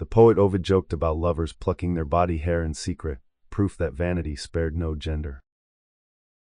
The poet Ovid joked about lovers plucking their body hair in secret, proof that vanity spared no gender.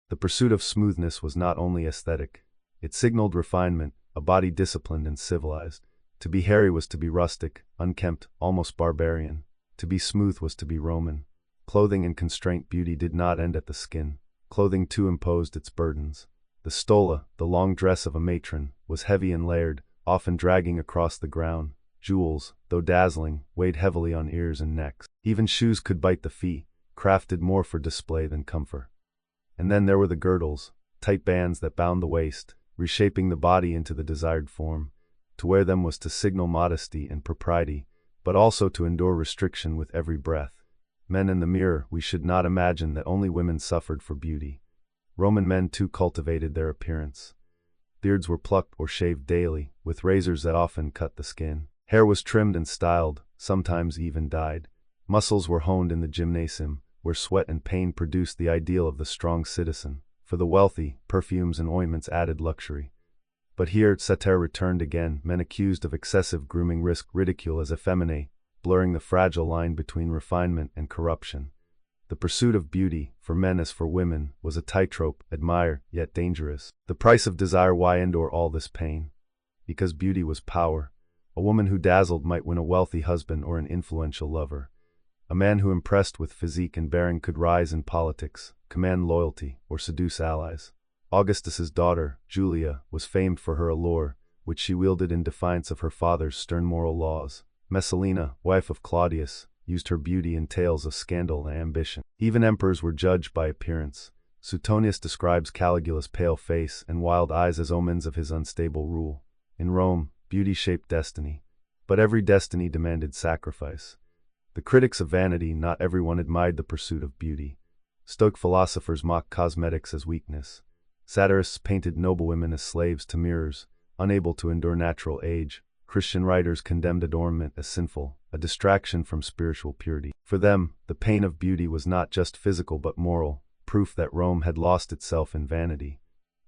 The pursuit of smoothness was not only aesthetic. It signaled refinement, a body disciplined and civilized. To be hairy was to be rustic, unkempt, almost barbarian. To be smooth was to be Roman. Clothing and constraint beauty did not end at the skin. Clothing too imposed its burdens. The stola, the long dress of a matron, was heavy and layered, often dragging across the ground. Jewels, though dazzling, weighed heavily on ears and necks. Even shoes could bite the feet, crafted more for display than comfort. And then there were the girdles, tight bands that bound the waist, reshaping the body into the desired form. To wear them was to signal modesty and propriety, but also to endure restriction with every breath. Men in the mirror, we should not imagine that only women suffered for beauty. Roman men too cultivated their appearance. Beards were plucked or shaved daily, with razors that often cut the skin. Hair was trimmed and styled, sometimes even dyed. Muscles were honed in the gymnasium, where sweat and pain produced the ideal of the strong citizen. For the wealthy, perfumes and ointments added luxury. But here satire returned again. Men accused of excessive grooming risked ridicule as effeminate, blurring the fragile line between refinement and corruption. The pursuit of beauty, for men as for women, was a tightrope, admire, yet dangerous. The price of desire. Why endure all this pain? Because beauty was power. A woman who dazzled might win a wealthy husband or an influential lover. A man who impressed with physique and bearing could rise in politics, command loyalty, or seduce allies. Augustus's daughter, Julia, was famed for her allure, which she wielded in defiance of her father's stern moral laws. Messalina, wife of Claudius, used her beauty in tales of scandal and ambition. Even emperors were judged by appearance. Suetonius describes Caligula's pale face and wild eyes as omens of his unstable rule. In Rome, beauty shaped destiny. But every destiny demanded sacrifice. The critics of vanity, not everyone admired the pursuit of beauty. Stoic philosophers mocked cosmetics as weakness. Satirists painted noblewomen as slaves to mirrors, unable to endure natural age. Christian writers condemned adornment as sinful, a distraction from spiritual purity. For them, the pain of beauty was not just physical but moral, proof that Rome had lost itself in vanity.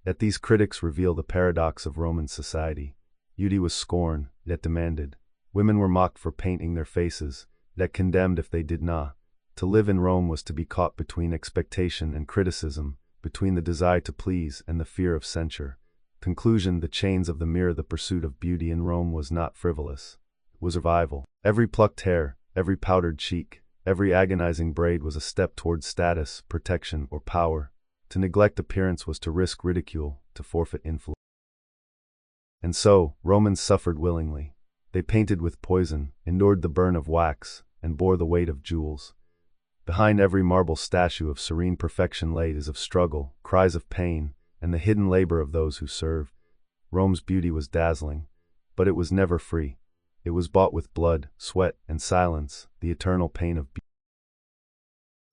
Yet these critics reveal the paradox of Roman society. Beauty was scorned, yet demanded. Women were mocked for painting their faces, yet condemned if they did not. To live in Rome was to be caught between expectation and criticism, between the desire to please and the fear of censure. Conclusion: the chains of the mirror. The pursuit of beauty in Rome was not frivolous. It was survival. Every plucked hair, every powdered cheek, every agonizing braid was a step towards status, protection, or power. To neglect appearance was to risk ridicule, to forfeit influence. And so, Romans suffered willingly. They painted with poison, endured the burn of wax, and bore the weight of jewels. Behind every marble statue of serene perfection lay days of struggle, cries of pain, and the hidden labor of those who served. Rome's beauty was dazzling, but it was never free. It was bought with blood, sweat, and silence, the eternal pain of beauty.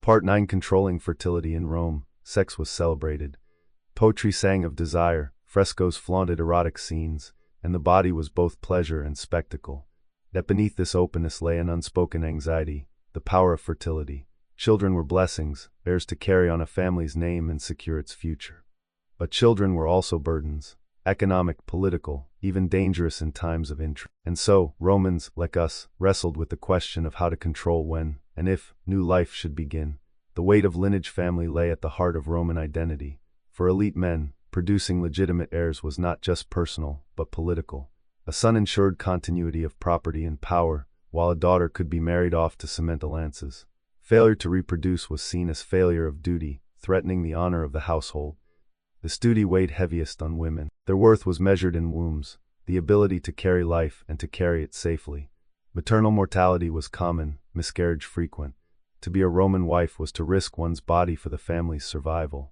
Part 9. Controlling fertility in Rome. Sex was celebrated. Poetry sang of desire, frescoes flaunted erotic scenes, and the body was both pleasure and spectacle. Yet beneath this openness lay an unspoken anxiety, the power of fertility. Children were blessings, heirs to carry on a family's name and secure its future. But children were also burdens, economic, political, even dangerous in times of intrigue. And so, Romans, like us, wrestled with the question of how to control when, and if, new life should begin. The weight of lineage family lay at the heart of Roman identity. For elite men, producing legitimate heirs was not just personal, but political. A son ensured continuity of property and power, while a daughter could be married off to cement alliances. Failure to reproduce was seen as failure of duty, threatening the honor of the household. This duty weighed heaviest on women. Their worth was measured in wombs, the ability to carry life and to carry it safely. Maternal mortality was common, miscarriage frequent. To be a Roman wife was to risk one's body for the family's survival.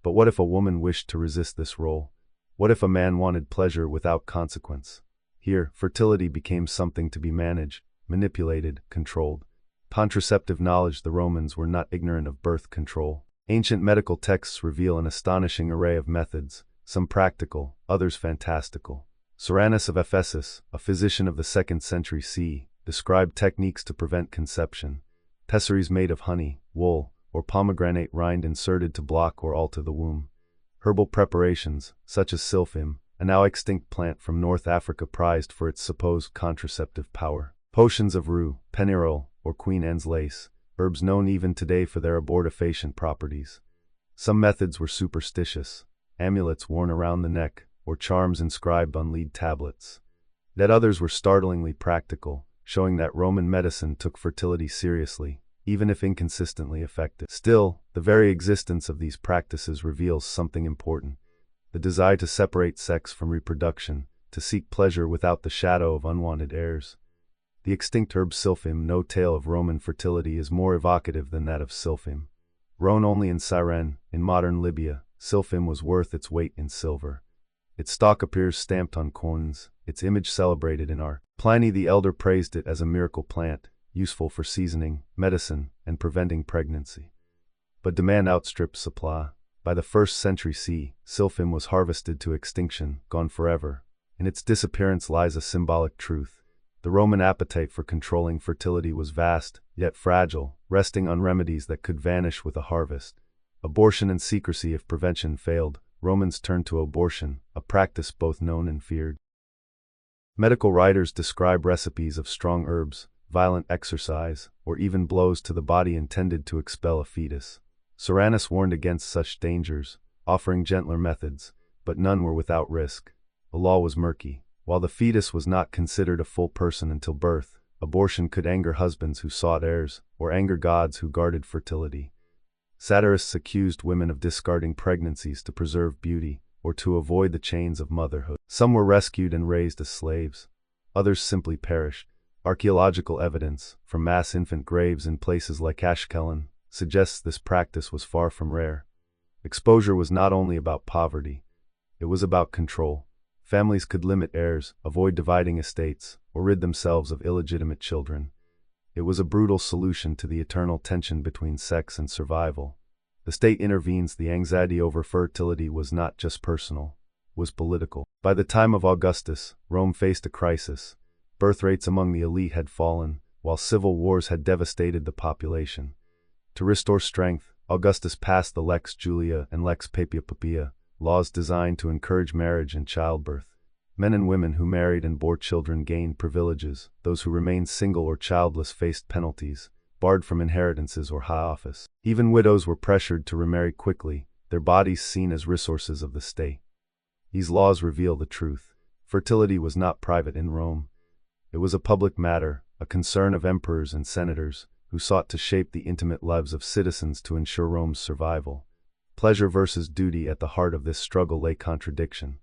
But what if a woman wished to resist this role? What if a man wanted pleasure without consequence? Here, fertility became something to be managed, manipulated, controlled. Contraceptive knowledge. The Romans were not ignorant of birth control. Ancient medical texts reveal an astonishing array of methods, some practical, others fantastical. Soranus of Ephesus, a physician of the 2nd century CE, described techniques to prevent conception. Pessaries made of honey, wool, or pomegranate rind inserted to block or alter the womb. Herbal preparations, such as silphium, a now extinct plant from North Africa prized for its supposed contraceptive power. Potions of rue, pennyroyal, or Queen Anne's lace, herbs known even today for their abortifacient properties. Some methods were superstitious, amulets worn around the neck, or charms inscribed on lead tablets. Yet others were startlingly practical, showing that Roman medicine took fertility seriously, even if inconsistently effective. Still, the very existence of these practices reveals something important: the desire to separate sex from reproduction, to seek pleasure without the shadow of unwanted heirs. The extinct herb silphium, no tale of Roman fertility is more evocative than that of silphium. Grown only in Cyrene, in modern Libya, silphium was worth its weight in silver. Its stalk appears stamped on coins, its image celebrated in art. Pliny the Elder praised it as a miracle plant, useful for seasoning, medicine, and preventing pregnancy. But demand outstripped supply. By the 1st century CE, silphium was harvested to extinction, gone forever. In its disappearance lies a symbolic truth. The Roman appetite for controlling fertility was vast, yet fragile, resting on remedies that could vanish with a harvest. Abortion and secrecy. If prevention failed, Romans turned to abortion, a practice both known and feared. Medical writers describe recipes of strong herbs, violent exercise, or even blows to the body intended to expel a fetus. Soranus warned against such dangers, offering gentler methods, but none were without risk. The law was murky. While the fetus was not considered a full person until birth, abortion could anger husbands who sought heirs, or anger gods who guarded fertility. Satirists accused women of discarding pregnancies to preserve beauty, or to avoid the chains of motherhood. Some were rescued and raised as slaves. Others simply perished. Archaeological evidence, from mass infant graves in places like Ashkelon, suggests this practice was far from rare. Exposure was not only about poverty, it was about control. Families could limit heirs, avoid dividing estates, or rid themselves of illegitimate children. It was a brutal solution to the eternal tension between sex and survival. The state intervenes. The anxiety over fertility was not just personal, it was political. By the time of Augustus, Rome faced a crisis. Birth rates among the elite had fallen, while civil wars had devastated the population. To restore strength, Augustus passed the Lex Julia and Lex Papia Poppaea, laws designed to encourage marriage and childbirth. Men and women who married and bore children gained privileges. Those who remained single or childless faced penalties, barred from inheritances or high office. Even widows were pressured to remarry quickly, their bodies seen as resources of the state. These laws reveal the truth. Fertility was not private in Rome. It was a public matter, a concern of emperors and senators, who sought to shape the intimate lives of citizens to ensure Rome's survival. Pleasure versus duty. At the heart of this struggle lay contradiction.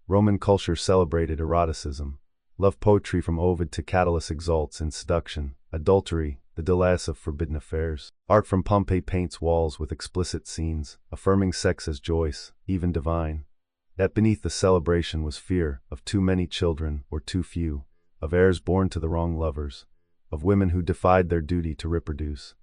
Roman culture celebrated eroticism. Love poetry from Ovid to Catullus exalts in seduction, adultery, the delays of forbidden affairs. Art from Pompeii paints walls with explicit scenes, affirming sex as joyous, even divine. Yet beneath the celebration was fear of too many children, or too few, of heirs born to the wrong lovers, of women who defied their duty to reproduce.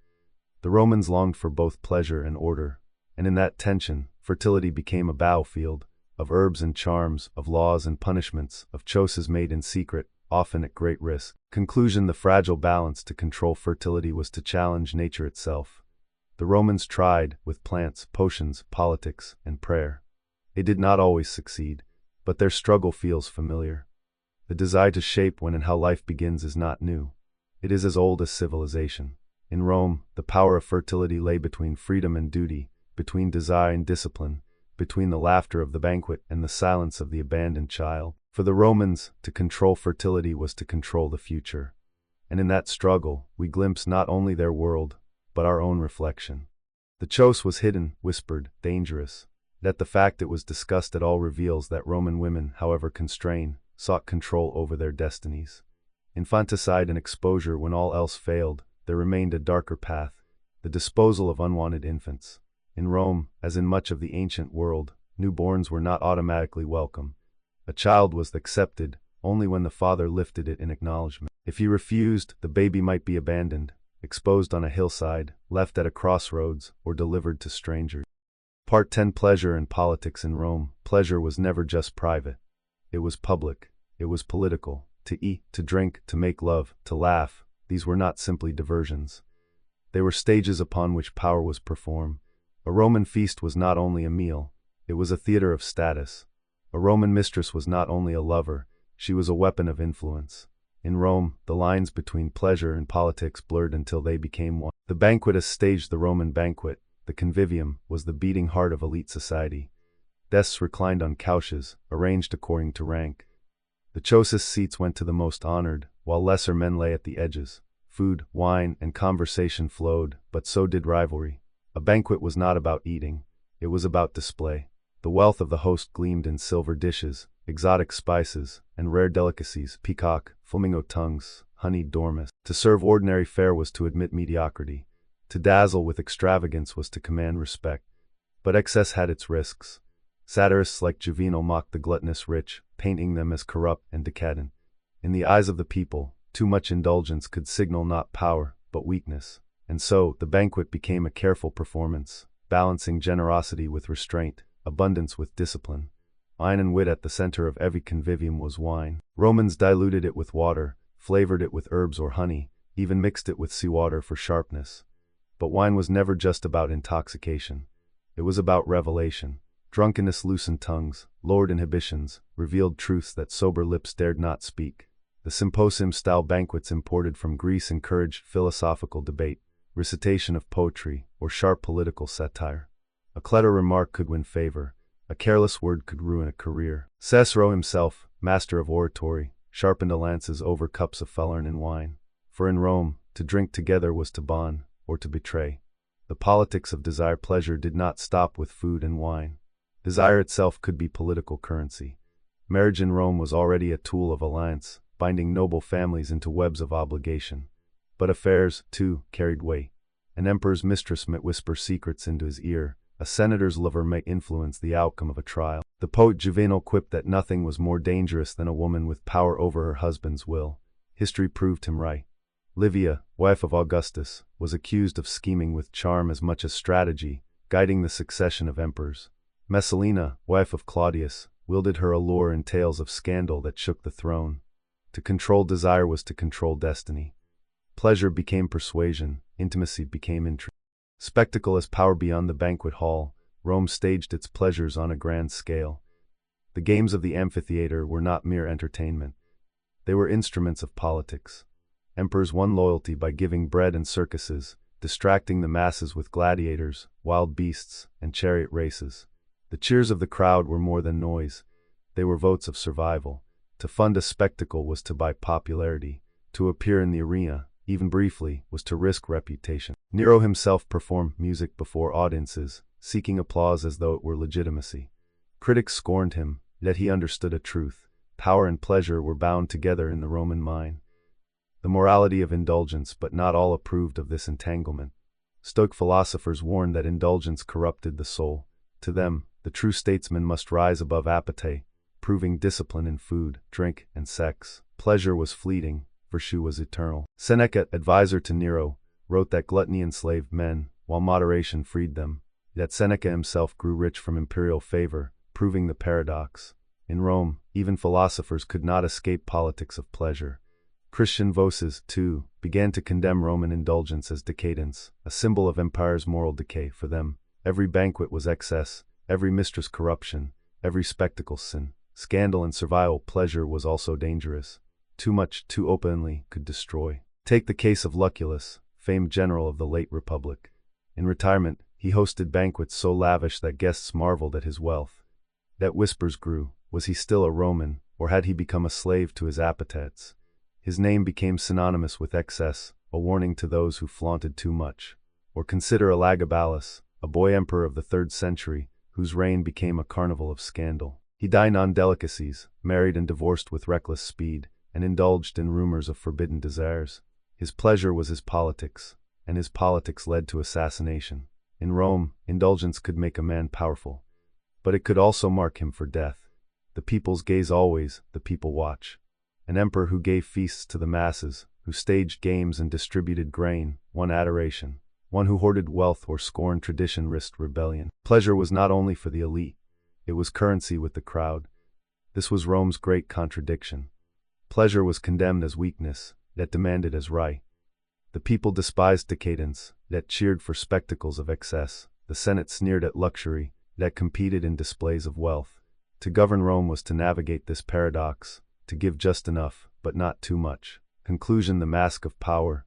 The Romans longed for both pleasure and order, and in that tension, fertility became a battlefield, of herbs and charms, of laws and punishments, of choices made in secret, often at great risk. Conclusion: the fragile balance to control fertility was to challenge nature itself. The Romans tried, with plants, potions, politics, and prayer. They did not always succeed, but their struggle feels familiar. The desire to shape when and how life begins is not new. It is as old as civilization. In Rome, the power of fertility lay between freedom and duty, between desire and discipline, between the laughter of the banquet and the silence of the abandoned child. For the Romans, to control fertility was to control the future. And in that struggle, we glimpse not only their world, but our own reflection. The chose was hidden, whispered, dangerous. Yet the fact it was discussed at all reveals that Roman women, however constrained, sought control over their destinies. Infanticide and exposure. When all else failed, there remained a darker path: the disposal of unwanted infants. In Rome, as in much of the ancient world, newborns were not automatically welcome. A child was accepted only when the father lifted it in acknowledgement. If he refused, the baby might be abandoned, exposed on a hillside, left at a crossroads, or delivered to strangers. Part 10: Pleasure and Politics. In Rome, pleasure was never just private. It was public. It was political. To eat, to drink, to make love, to laugh, these were not simply diversions. They were stages upon which power was performed. A Roman feast was not only a meal, it was a theater of status. A Roman mistress was not only a lover, she was a weapon of influence. In Rome, the lines between pleasure and politics blurred until they became one. The banquetus staged the Roman banquet. The convivium was the beating heart of elite society. Desks reclined on couches, arranged according to rank. The choicest seats went to the most honored, while lesser men lay at the edges. Food, wine, and conversation flowed, but so did rivalry. A banquet was not about eating. It was about display. The wealth of the host gleamed in silver dishes, exotic spices, and rare delicacies, peacock, flamingo tongues, honeyed dormice. To serve ordinary fare was to admit mediocrity. To dazzle with extravagance was to command respect. But excess had its risks. Satirists like Juvenal mocked the gluttonous rich, painting them as corrupt and decadent. In the eyes of the people, too much indulgence could signal not power, but weakness. And so, the banquet became a careful performance, balancing generosity with restraint, abundance with discipline. Wine and wit at the center of every convivium was wine. Romans diluted it with water, flavored it with herbs or honey, even mixed it with seawater for sharpness. But wine was never just about intoxication. It was about revelation. Drunkenness loosened tongues, lowered inhibitions, revealed truths that sober lips dared not speak. The symposium-style banquets imported from Greece encouraged philosophical debate, recitation of poetry, or sharp political satire. A clever remark could win favor. A careless word could ruin a career. Cicero himself, master of oratory, sharpened the lances over cups of Falernian and wine. For in Rome, to drink together was to bond, or to betray. The politics of desire-pleasure did not stop with food and wine. Desire itself could be political currency. Marriage in Rome was already a tool of alliance, binding noble families into webs of obligation. But affairs, too, carried weight. An emperor's mistress might whisper secrets into his ear. A senator's lover might influence the outcome of a trial. The poet Juvenal quipped that nothing was more dangerous than a woman with power over her husband's will. History proved him right. Livia, wife of Augustus, was accused of scheming with charm as much as strategy, guiding the succession of emperors. Messalina, wife of Claudius, wielded her allure in tales of scandal that shook the throne. To control desire was to control destiny. Pleasure became persuasion, intimacy became intrigue. Spectacle as power beyond the banquet hall, Rome staged its pleasures on a grand scale. The games of the amphitheater were not mere entertainment. They were instruments of politics. Emperors won loyalty by giving bread and circuses, distracting the masses with gladiators, wild beasts, and chariot races. The cheers of the crowd were more than noise. They were votes of survival. To fund a spectacle was to buy popularity. To appear in the arena, even briefly, was to risk reputation. Nero himself performed music before audiences, seeking applause as though it were legitimacy. Critics scorned him, yet he understood a truth. Power and pleasure were bound together in the Roman mind. The morality of indulgence, but not all approved of this entanglement. Stoic philosophers warned that indulgence corrupted the soul. To them, the true statesman must rise above appetite, proving discipline in food, drink, and sex. Pleasure was fleeting, virtue was eternal. Seneca, advisor to Nero, wrote that gluttony enslaved men, while moderation freed them. Yet Seneca himself grew rich from imperial favor, proving the paradox. In Rome, even philosophers could not escape politics of pleasure. Christian voices, too, began to condemn Roman indulgence as decadence, a symbol of empire's moral decay. For them, every banquet was excess, every mistress corruption, every spectacle sin. Scandal and servile pleasure was also dangerous. Too much, too openly, could destroy. Take the case of Lucullus, famed general of the late Republic. In retirement, he hosted banquets so lavish that guests marveled at his wealth. Yet whispers grew, was he still a Roman, or had he become a slave to his appetites? His name became synonymous with excess, a warning to those who flaunted too much. Or consider Elagabalus, a boy emperor of the 3rd century, whose reign became a carnival of scandal. He dined on delicacies, married and divorced with reckless speed, and indulged in rumors of forbidden desires. His pleasure was his politics, and his politics led to assassination. In Rome, indulgence could make a man powerful, but it could also mark him for death. The people's gaze always, the people watch. An emperor who gave feasts to the masses, who staged games and distributed grain, won adoration. One who hoarded wealth or scorned tradition risked rebellion. Pleasure was not only for the elite, it was currency with the crowd. This was Rome's great contradiction. Pleasure was condemned as weakness, yet demanded as right. The people despised decadence, yet cheered for spectacles of excess. The Senate sneered at luxury, yet competed in displays of wealth. To govern Rome was to navigate this paradox, to give just enough, but not too much. Conclusion: the mask of power,